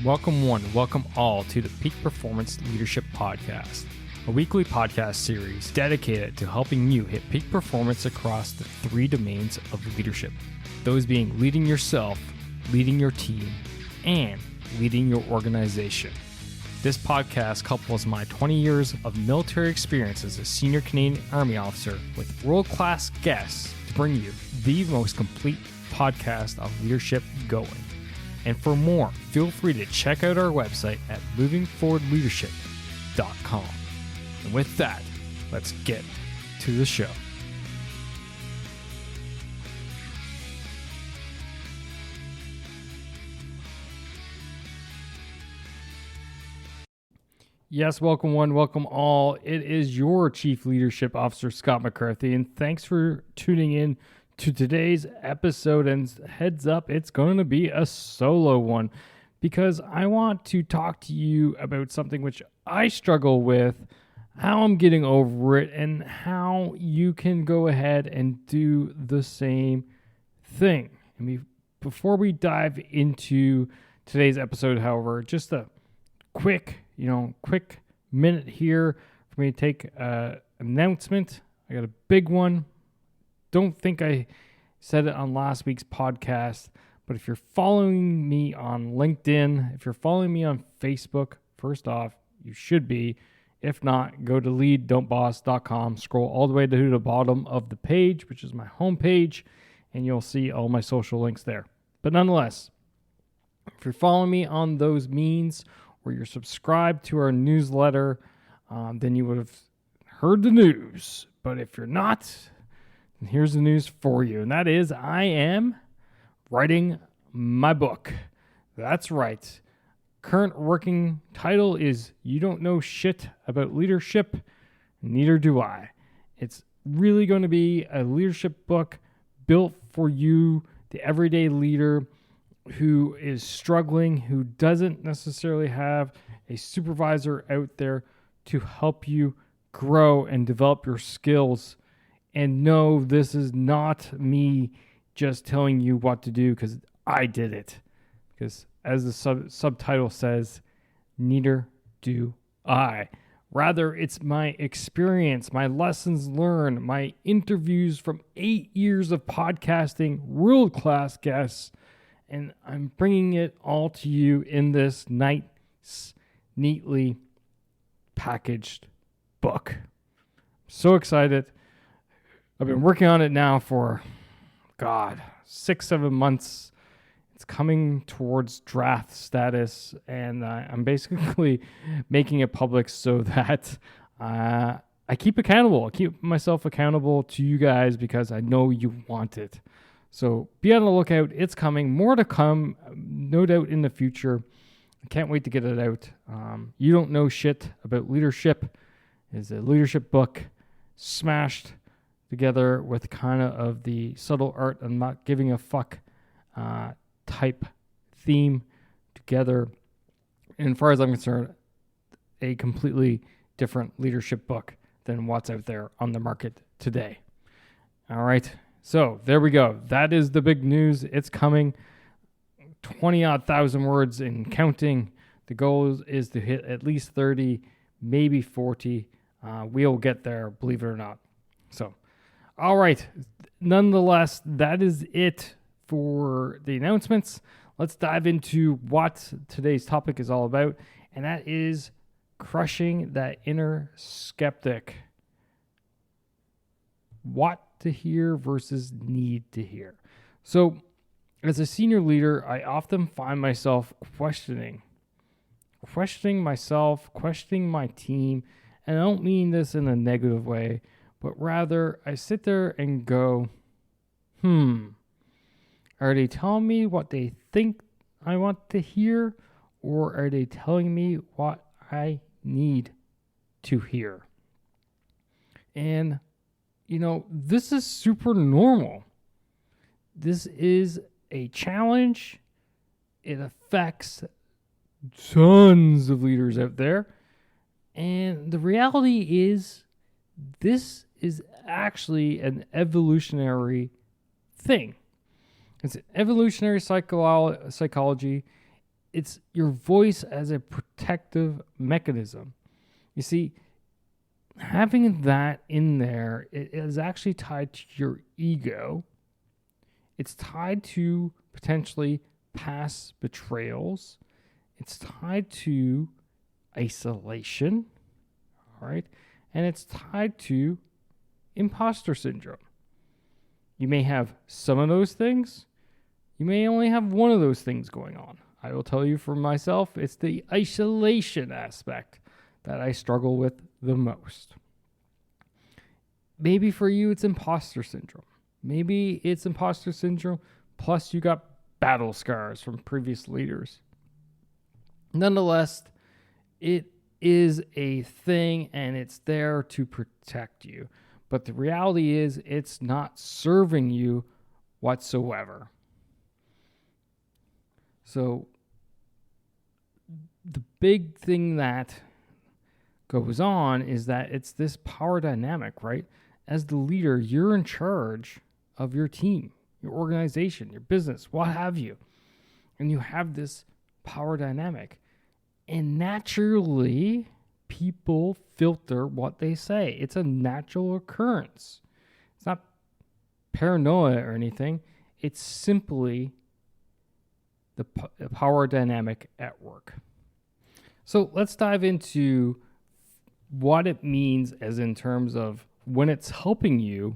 Welcome one, welcome all to the Peak Performance Leadership Podcast, a weekly podcast series dedicated to helping you hit peak performance across the three domains of leadership. Those being leading yourself, leading your team, and leading your organization. This podcast couples my 20 years of military experience as a senior Canadian Army officer with world-class guests to bring you the most complete podcast on leadership going. And for more, feel free to check out our website at movingforwardleadership.com. And with that, let's get to the show. Yes, welcome one, welcome all. It is your Chief Leadership Officer, Scott McCarthy, and thanks for tuning in to today's episode. And heads up, it's going to be a solo one because I want to talk to you about something which I struggle with, how I'm getting over it, and how you can go ahead and do the same thing. Before we dive into today's episode, however, just a quick minute here for me to take an announcement. I got a big one. Don't think I said it on last week's podcast, but if you're following me on LinkedIn, if you're following me on Facebook, first off, you should be. If not, go to leaddon'tboss.com, scroll all the way to the bottom of the page, which is my homepage, and you'll see all my social links there. But nonetheless, if you're following me on those means, or you're subscribed to our newsletter, then you would have heard the news. But if you're not, here's the news for you. And that is I am writing my book. That's right. Current working title is You Don't Know Shit About Leadership, Neither Do I. It's really going to be a leadership book built for you, the everyday leader, who is struggling, who doesn't necessarily have a supervisor out there to help you grow and develop your skills. And no, this is not me just telling you what to do because I did it. Because as the subtitle says, neither do I. Rather, it's my experience, my lessons learned, my interviews from 8 years of podcasting, world-class guests, and I'm bringing it all to you in this nice, neatly packaged book. So excited. I've been working on it now for, 6-7 months. It's coming towards draft status, and I'm basically making it public so that I keep accountable. I keep myself accountable to you guys because I know you want it. So be on the lookout. It's coming. More to come, no doubt, in the future. I can't wait to get it out. You Don't Know Shit About Leadership is a leadership book smashed together with kind of the subtle art of not giving a fuck type theme together. And as far as I'm concerned, a completely different leadership book than what's out there on the market today. All right. So there we go. That is the big news. It's coming. 20,000 odd words and counting. The goal is to hit at least 30, maybe 40. We'll get there, believe it or not. So, all right. Nonetheless, that is it for the announcements. Let's dive into what today's topic is all about, and that is crushing that inner skeptic. What to hear versus need to hear. So, as a senior leader, I often find myself questioning myself, questioning my team, and I don't mean this in a negative way, but rather I sit there and go, are they telling me what they think I want to hear, or are they telling me what I need to hear? And this is super normal. This is a challenge. It affects tons of leaders out there. And the reality is, this is actually an evolutionary thing. It's evolutionary psychology, it's your voice as a protective mechanism. You see, having that in there, it is actually tied to your ego. It's tied to potentially past betrayals. It's tied to isolation, all right? And it's tied to imposter syndrome. You may have some of those things. You may only have one of those things going on. I will tell you for myself, it's the isolation aspect that I struggle with the most. Maybe for you, it's imposter syndrome. Maybe it's imposter syndrome, plus you got battle scars from previous leaders. Nonetheless, it is a thing and it's there to protect you. But the reality is it's not serving you whatsoever. So the big thing that goes on is that it's this power dynamic, right? As the leader, you're in charge of your team, your organization, your business, what have you. And you have this power dynamic. And naturally, people filter what they say. It's a natural occurrence. It's not paranoia or anything. It's simply the power dynamic at work. So let's dive into what it means as in terms of when it's helping you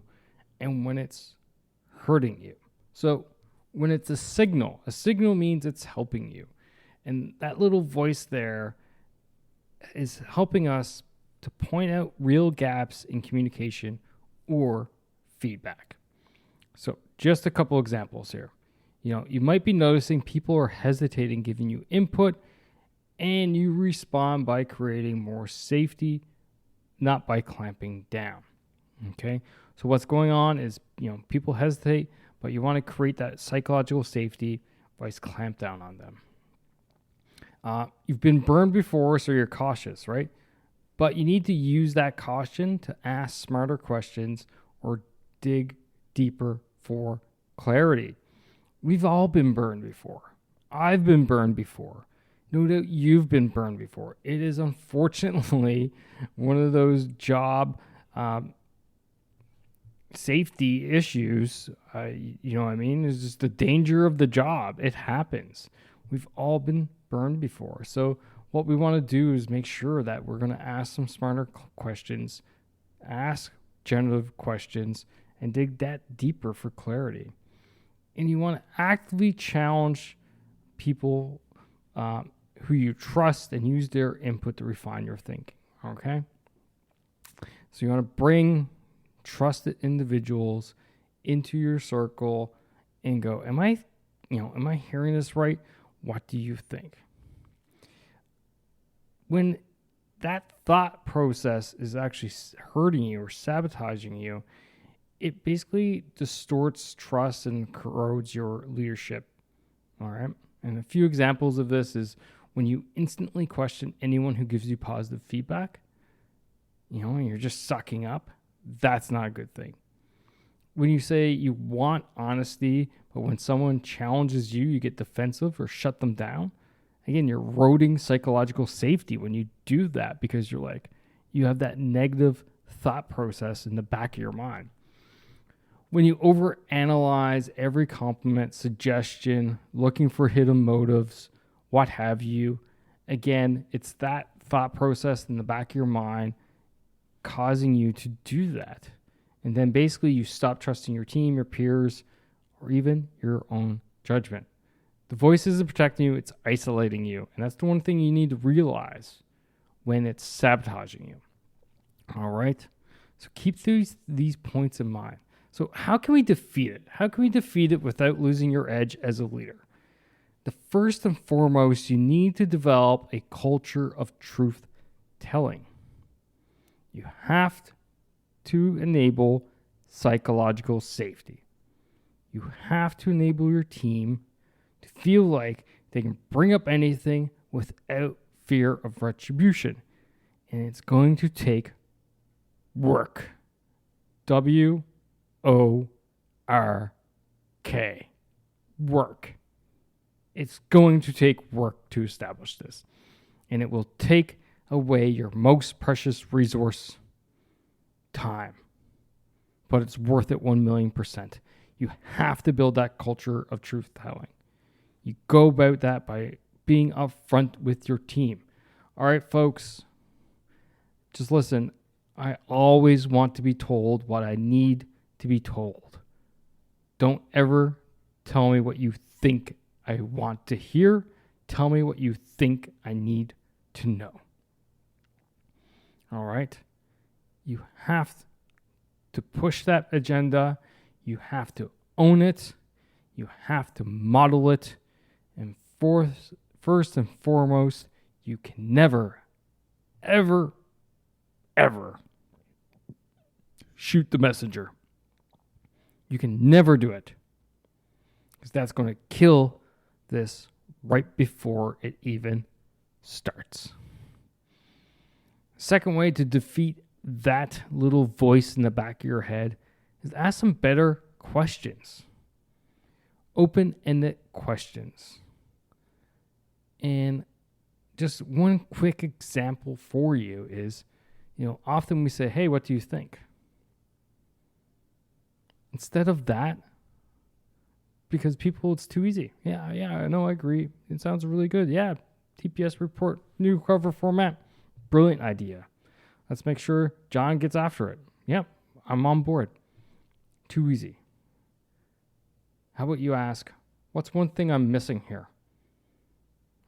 and when it's hurting you. So when it's a signal means it's helping you. And that little voice there is helping us to point out real gaps in communication or feedback. So just a couple examples here. You might be noticing people are hesitating giving you input, and you respond by creating more safety, not by clamping down. Okay? So what's going on is, people hesitate, but you want to create that psychological safety by clamp down on them. You've been burned before, so you're cautious, right? But you need to use that caution to ask smarter questions or dig deeper for clarity. We've all been burned before. I've been burned before. No doubt you've been burned before. It is unfortunately one of those job safety issues. You know what I mean? It's just the danger of the job. It happens. We've all been burned before. So what we want to do is make sure that we're going to ask some smarter questions, ask generative questions, and dig that deeper for clarity. And you want to actively challenge people who you trust and use their input to refine your thinking. Okay? So you want to bring trusted individuals into your circle and go, am I hearing this right? What do you think? When that thought process is actually hurting you or sabotaging you, it basically distorts trust and corrodes your leadership. All right. And a few examples of this is when you instantly question anyone who gives you positive feedback, and you're just sucking up. That's not a good thing. When you say you want honesty, but when someone challenges you, you get defensive or shut them down. Again, you're eroding psychological safety when you do that because you have that negative thought process in the back of your mind. When you overanalyze every compliment, suggestion, looking for hidden motives, what have you, again, it's that thought process in the back of your mind causing you to do that. And then basically you stop trusting your team, your peers, or even your own judgment. The voice isn't protecting you, it's isolating you. And that's the one thing you need to realize when it's sabotaging you. All right? So keep these points in mind. So how can we defeat it? How can we defeat it without losing your edge as a leader? The first and foremost, you need to develop a culture of truth telling. You have to enable psychological safety. You have to enable your team to feel like they can bring up anything without fear of retribution. And it's going to take work. WORK. Work. It's going to take work to establish this, and it will take away your most precious resource, time. But it's worth it 1,000,000%. You have to build that culture of truth telling. You go about that by being upfront with your team. All right, folks, just listen. I always want to be told what I need to be told. Don't ever tell me what you think I want to hear. Tell me what you think I need to know. All right? You have to push that agenda. You have to own it. You have to model it. And first and foremost, you can never, ever, ever shoot the messenger. You can never do it, because that's going to kill this right before it even starts. Second way to defeat that little voice in the back of your head is ask some better questions. Open-ended questions. And just one quick example for you is, often we say, hey, what do you think? Instead of that, because people, it's too easy. Yeah, I know, I agree. It sounds really good. Yeah, TPS report, new cover format. Brilliant idea. Let's make sure John gets after it. Yep, I'm on board. Too easy. How about you ask, what's one thing I'm missing here?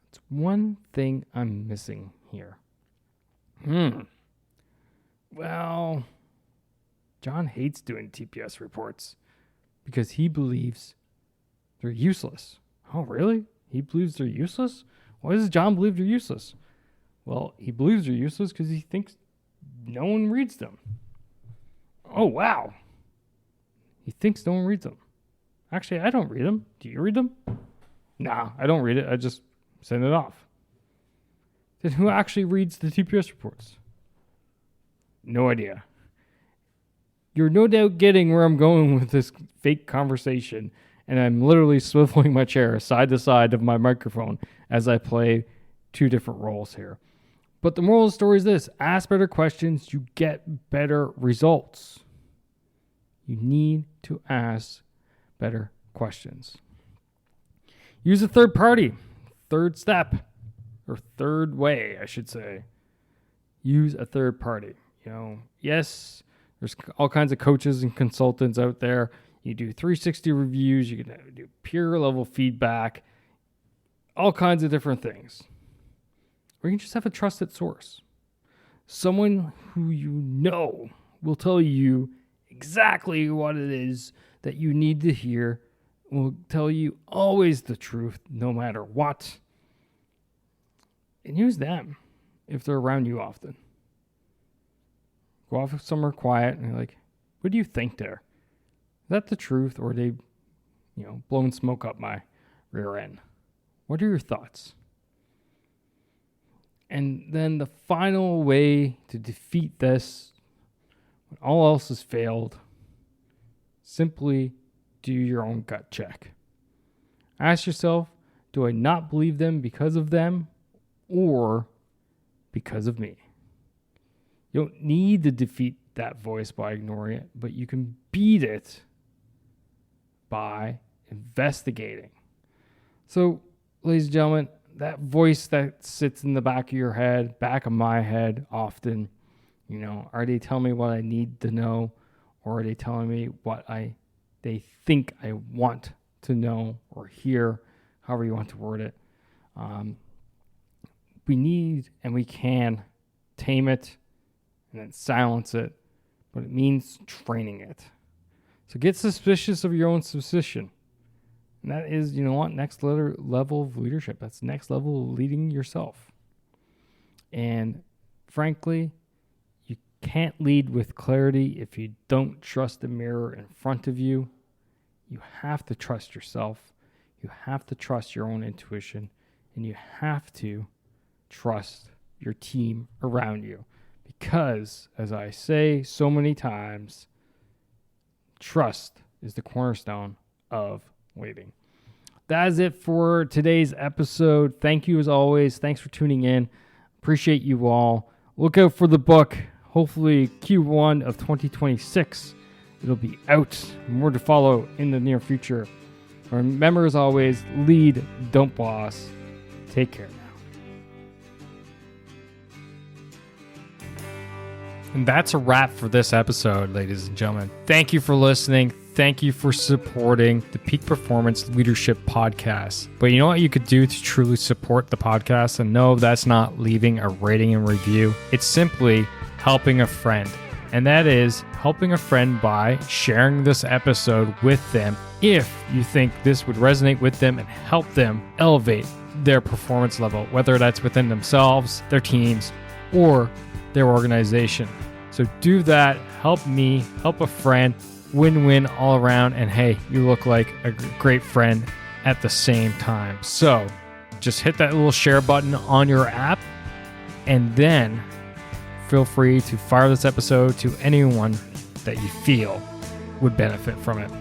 What's one thing I'm missing here? Well, John hates doing TPS reports because he believes they're useless. Oh, really? He believes they're useless? Why does John believe they're useless? Well, he believes they're useless because he thinks no one reads them. Oh, wow. He thinks no one reads them. Actually, I don't read them. Do you read them? Nah, I don't read it. I just send it off. Then who actually reads the TPS reports? No idea. You're no doubt getting where I'm going with this fake conversation, and I'm literally swiveling my chair side to side of my microphone as I play two different roles here. But the moral of the story is this: ask better questions, you get better results. You need to ask better questions. Use a third party. Third step, or third way, I should say. Use a third party. Yes, there's all kinds of coaches and consultants out there. You do 360 reviews. You can do peer level feedback. All kinds of different things. Or you can just have a trusted source. Someone who will tell you exactly what it is that you need to hear. Will tell you always the truth, no matter what. And use them if they're around you often. Go off somewhere quiet and you're like, what do you think there? Is that the truth, or are they, blowing smoke up my rear end? What are your thoughts? And then the final way to defeat this, when all else has failed, simply do your own gut check. Ask yourself, do I not believe them because of them or because of me? You don't need to defeat that voice by ignoring it, but you can beat it by investigating. So, ladies and gentlemen, that voice that sits in the back of your head, back of my head often, are they telling me what I need to know, or are they telling me what they think I want to know or hear, however you want to word it? We need and we can tame it and then silence it, but it means training it. So get suspicious of your own suspicion. And that is, next level of leadership. That's next level of leading yourself. And frankly, you can't lead with clarity if you don't trust the mirror in front of you. You have to trust yourself. You have to trust your own intuition. And you have to trust your team around you. Because, as I say so many times, trust is the cornerstone of leading. that is it for today's episode. Thank you as always. Thanks for tuning in. Appreciate you all. Look out for the book. Hopefully Q1 of 2026. It'll be out. More to follow in the near future. Remember, as always, lead, don't boss. Take care now. And that's a wrap for this episode, ladies and gentlemen. Thank you for listening. Thank you for supporting the Peak Performance Leadership Podcast. But you know what you could do to truly support the podcast? And no, that's not leaving a rating and review. It's simply helping a friend. And that is helping a friend by sharing this episode with them if you think this would resonate with them and help them elevate their performance level, whether that's within themselves, their teams, or their organization. So do that. Help me, help a friend, win-win all around. And hey, you look like a great friend at the same time. So just hit that little share button on your app, and then feel free to fire this episode to anyone that you feel would benefit from it.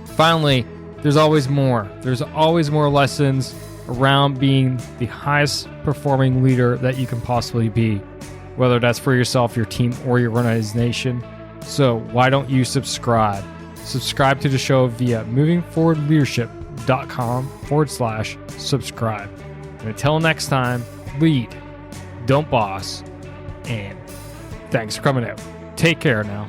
Finally, there's always more. There's always more lessons around being the highest performing leader that you can possibly be, whether that's for yourself, your team, or your organization. So why don't you subscribe? Subscribe to the show via movingforwardleadership.com/subscribe. And until next time, lead, don't boss, and thanks for coming out. Take care now.